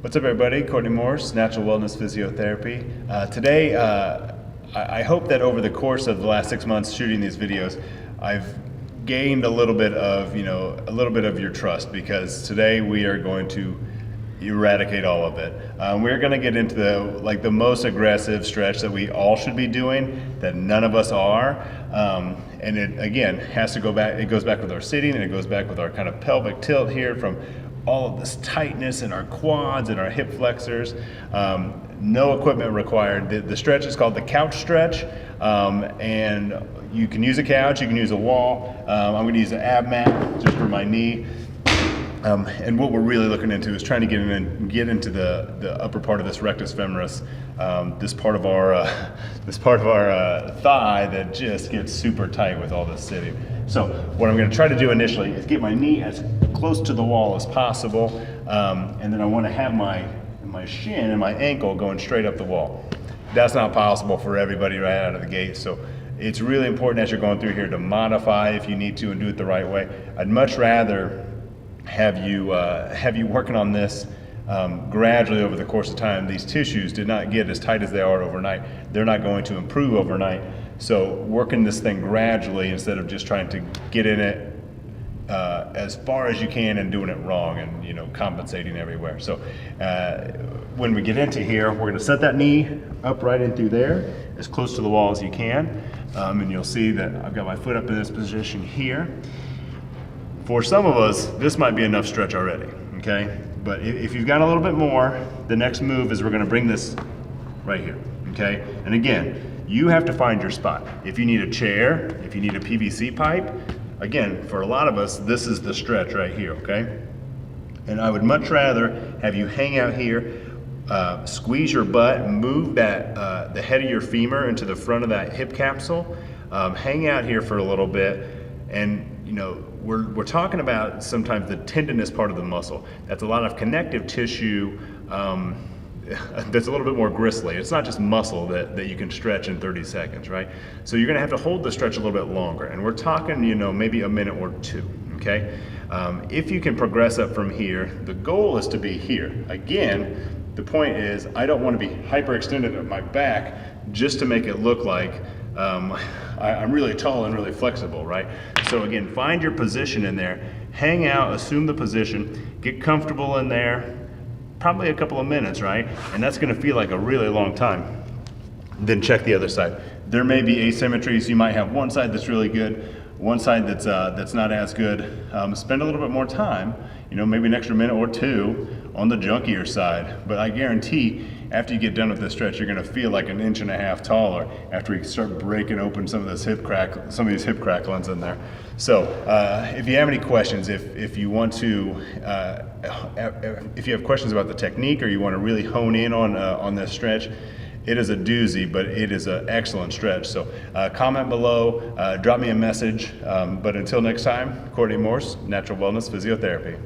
What's up, everybody? Courtney Morse, Natural Wellness Physiotherapy. Today, I hope that over the course of the last 6 months shooting these videos, I've gained a little bit of your trust, because today we are going to eradicate all of it. We're going to get into the most aggressive stretch that we all should be doing, that none of us are. And it again has to go back. It goes back with our sitting, and it goes back with our kind of pelvic tilt here from all of this tightness in our quads and our hip flexors. No equipment required. The stretch is called the couch stretch, and you can use a couch, you can use a wall. I'm going to use an ab mat just for my knee. And what we're really looking into is trying to get into the upper part of this rectus femoris, this part of our thigh that just gets super tight with all this sitting. So what I'm going to try to do initially is get my knee as close to the wall as possible, and then I want to have my shin and my ankle going straight up the wall. That's not possible for everybody right out of the gate, so it's really important as you're going through here to modify if you need to and do it the right way. I'd much rather have you working on this gradually over the course of time. These tissues did not get as tight as they are overnight. They're not going to improve overnight. So working this thing gradually instead of just trying to get in it as far as you can and doing it wrong and compensating everywhere. So when we get into here, we're going to set that knee up right in through there, as close to the wall as you can, and you'll see that I've got my foot up in this position here. For some of us, this might be enough stretch already, okay? But if you've got a little bit more, the next move is we're gonna bring this right here, okay? And again, you have to find your spot. If you need a chair, if you need a PVC pipe, again, for a lot of us, this is the stretch right here, okay? And I would much rather have you hang out here, squeeze your butt, move that the head of your femur into the front of that hip capsule, hang out here for a little bit, and we're talking about sometimes the tendinous part of the muscle. That's a lot of connective tissue that's a little bit more gristly. It's not just muscle that you can stretch in 30 seconds, right? So you're gonna have to hold the stretch a little bit longer. And we're talking, maybe a minute or two, okay? If you can progress up from here, the goal is to be here. Again, the point is I don't wanna be hyperextended at my back just to make it look like I'm really tall and really flexible, right? So again, find your position in there, hang out, assume the position, get comfortable in there, probably a couple of minutes, right? And that's gonna feel like a really long time. Then check the other side. There may be asymmetries. You might have one side that's really good, one side that's not as good. Spend a little bit more time, maybe an extra minute or two on the junkier side. But I guarantee after you get done with this stretch, you're gonna feel like an inch and a half taller after we start breaking open some of these hip cracklings in there. So if you have any questions, if you want to, if you have questions about the technique or you want to really hone in on this stretch, it is a doozy, but it is an excellent stretch. So comment below, drop me a message. But until next time, Courtney Morse, Natural Wellness Physiotherapy.